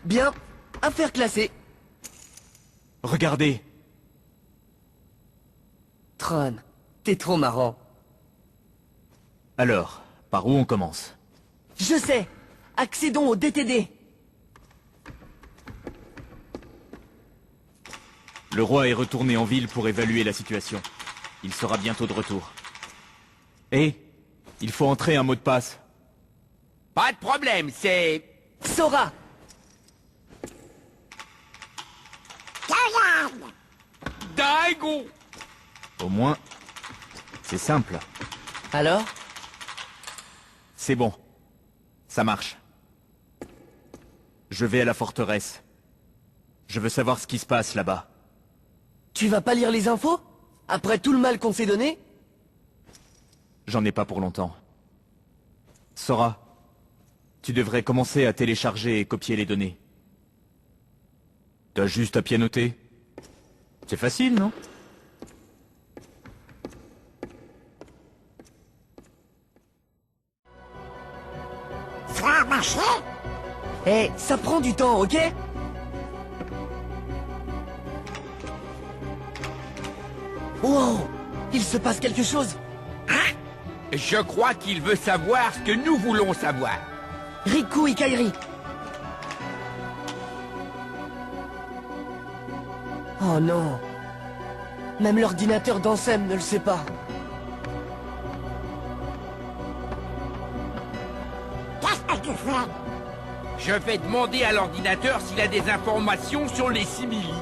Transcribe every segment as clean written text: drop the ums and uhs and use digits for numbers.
Bien, affaire classée. Regardez. Tron, t'es trop marrant. Alors, par où on commence? Je sais. Accédons au DTD. Le roi est retourné en ville pour évaluer la situation. Il sera bientôt de retour. Et il faut entrer un mot de passe. Pas de problème, c'est... Sora. Dingo! Au moins, c'est simple. Alors? C'est bon. Ça marche. Je vais à la forteresse. Je veux savoir ce qui se passe là-bas. Tu vas pas lire les infos? Après tout le mal qu'on s'est donné? J'en ai pas pour longtemps. Sora, tu devrais commencer à télécharger et copier les données. T'as juste à pianoter. C'est facile, non? Ça a marché? Eh, ça prend du temps, ok? Wow! Il se passe quelque chose! Je crois qu'il veut savoir ce que nous voulons savoir. Riku et Kairi! Oh non! Même l'ordinateur d'Ansem ne le sait pas. Qu'est-ce que tu fais? Je vais demander à l'ordinateur s'il a des informations sur les simili.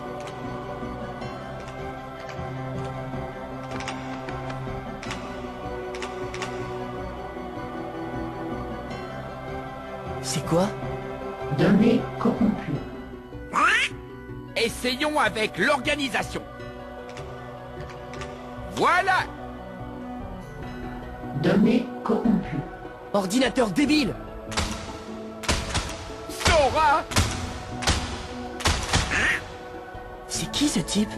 C'est quoi? Données corrompues. Essayons avec l'organisation. Voilà! Données corrompues. Ordinateur débile! Sora! C'est qui ce type?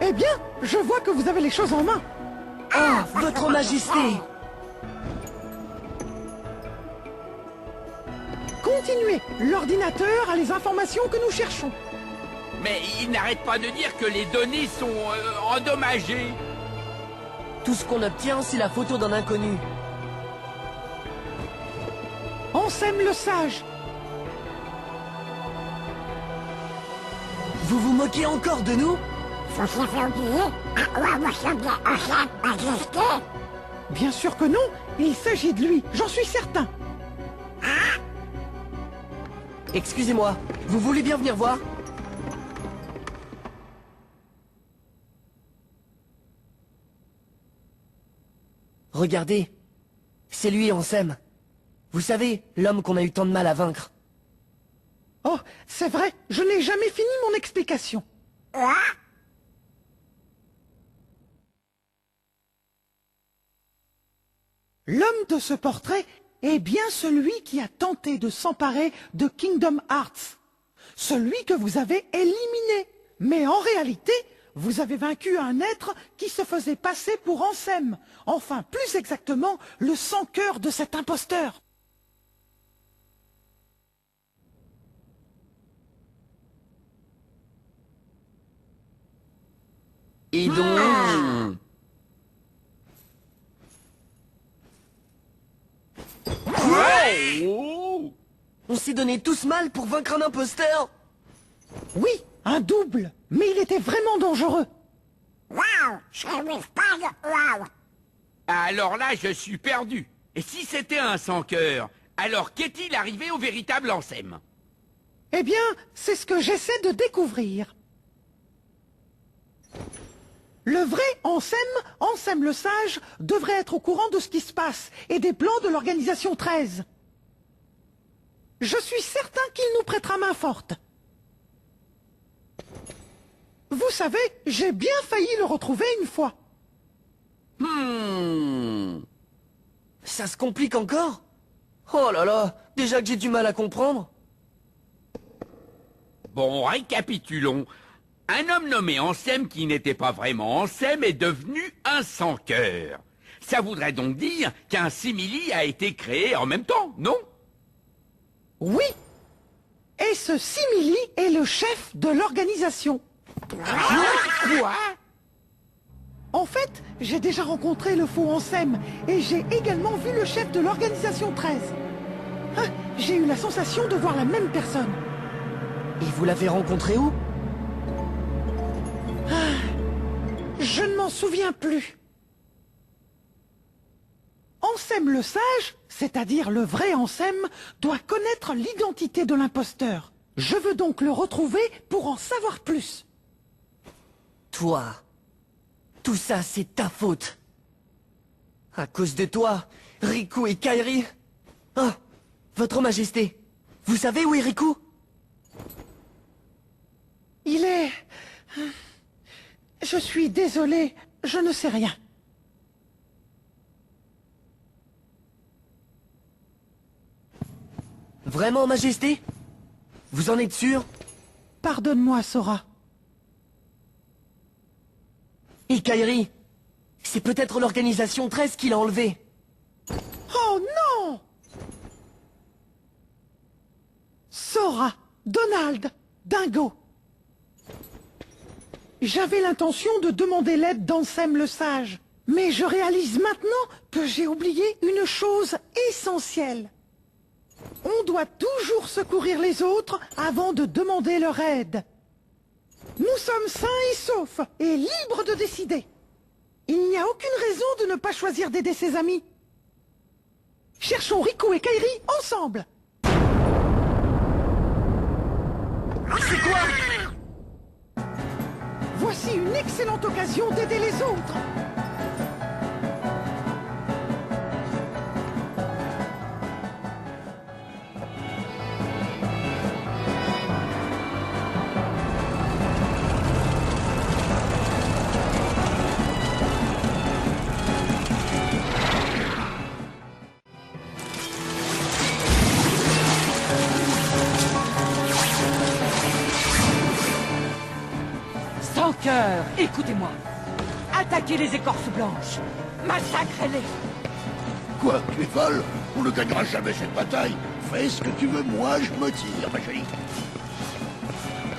Eh bien, je vois que vous avez les choses en main. Ah, votre majesté! Continuez. L'ordinateur a les informations que nous cherchons. Mais il n'arrête pas de dire que les données sont endommagées. Tout ce qu'on obtient, c'est la photo d'un inconnu. Ansem le sage. Vous vous moquez encore de nous? Faut s'y faire oublier à quoi ressemblait Ansem Majesté? Bien sûr que non. Il s'agit de lui, j'en suis certain. Excusez-moi, vous voulez bien venir voir? Regardez, c'est lui Ansem. Vous savez, l'homme qu'on a eu tant de mal à vaincre. Oh, c'est vrai, je n'ai jamais fini mon explication. L'homme de ce portrait est bien celui qui a tenté de s'emparer de Kingdom Hearts. Celui que vous avez éliminé. Mais en réalité, vous avez vaincu un être qui se faisait passer pour Ansem. Enfin, plus exactement, le sans-cœur de cet imposteur. Et donc... Oh! On s'est donné tous mal pour vaincre un imposteur? Oui, un double. Mais il était vraiment dangereux. Waouh! Je n'arrive pas de waouh! Alors là, je suis perdu. Et si c'était un sans-cœur, alors qu'est-il arrivé au véritable Ansem? Eh bien, c'est ce que j'essaie de découvrir. Le vrai Ansem, Ansem le sage, devrait être au courant de ce qui se passe et des plans de l'organisation 13. Je suis certain qu'il nous prêtera main forte. Vous savez, j'ai bien failli le retrouver une fois. Ça se complique encore? Oh là là, déjà que j'ai du mal à comprendre. Bon, récapitulons. Un homme nommé Ansem qui n'était pas vraiment Ansem est devenu un sans-cœur. Ça voudrait donc dire qu'un simili a été créé en même temps, non? Oui. Et ce Simili est le chef de l'organisation. Quoi? En fait, j'ai déjà rencontré le faux Ansem et j'ai également vu le chef de l'organisation 13. Ah, j'ai eu la sensation de voir la même personne. Et vous l'avez rencontré où? Je ne m'en souviens plus. Ansem le sage, c'est-à-dire le vrai Ansem, doit connaître l'identité de l'imposteur. Je veux donc le retrouver pour en savoir plus. Toi. Tout ça, c'est ta faute. À cause de toi, Riku et Kairi... Oh, Votre Majesté, vous savez où est Riku? Il est... Je suis désolé, je ne sais rien. Vraiment, Majesté? Vous en êtes sûr? Pardonne-moi, Sora. Et Kairi? C'est peut-être l'organisation 13 qui l'a enlevé. Oh non! Sora, Donald, Dingo. J'avais l'intention de demander l'aide d'Ansem le sage. Mais je réalise maintenant que j'ai oublié une chose essentielle. On doit toujours secourir les autres avant de demander leur aide. Nous sommes sains et saufs et libres de décider. Il n'y a aucune raison de ne pas choisir d'aider ses amis. Cherchons Riku et Kairi ensemble. C'est quoi? Voici une excellente occasion d'aider les autres. Sans cœur, écoutez-moi. Attaquez les écorces blanches. Massacrez-les. Quoi, tu es folle? On ne gagnera jamais cette bataille. Fais ce que tu veux, moi je me tire, ma chérie.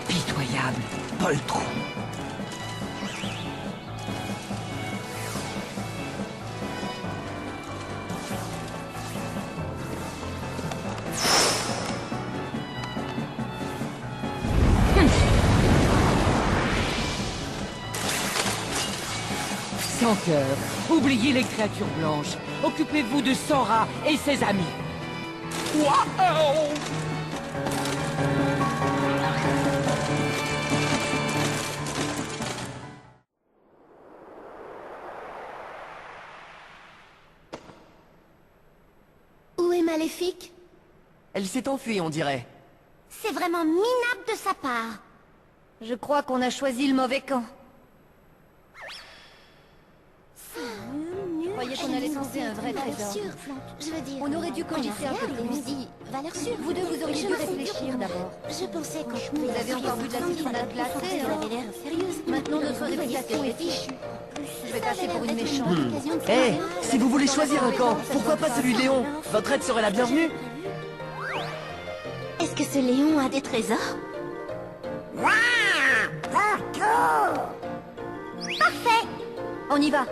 Pitoyable, poltron. Sans cœur, oubliez les créatures blanches. Occupez-vous de Sora et ses amis. Waouh! Où est Maléfique? Elle s'est enfuie, on dirait. C'est vraiment minable de sa part. Je crois qu'on a choisi le mauvais camp. Je croyais qu'on allait trouver un vrai trésor. Je veux dire, On aurait dû cogiter un peu on plus. dit valeur sûre. Vous deux, vous auriez dû réfléchir d'abord. Je pensais qu'on Vous avez encore vu de la citronnade glacée, Vous hein? avez l'air sérieuse. Maintenant, notre réputation est fichue. Je vais passer pour une méchante. Eh, si vous voulez choisir un camp, pourquoi pas celui de Léon? Votre aide serait la bienvenue. Est-ce que ce Léon a des trésors? Parfait. On y va.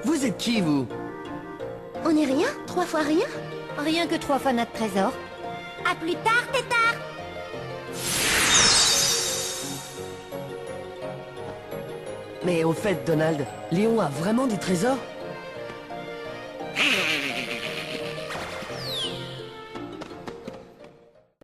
Vous êtes qui, vous? On est rien? 3 fois rien? Rien que 3 fanats de trésors. À plus tard, tétard. Mais au fait, Donald, Léon a vraiment des trésors?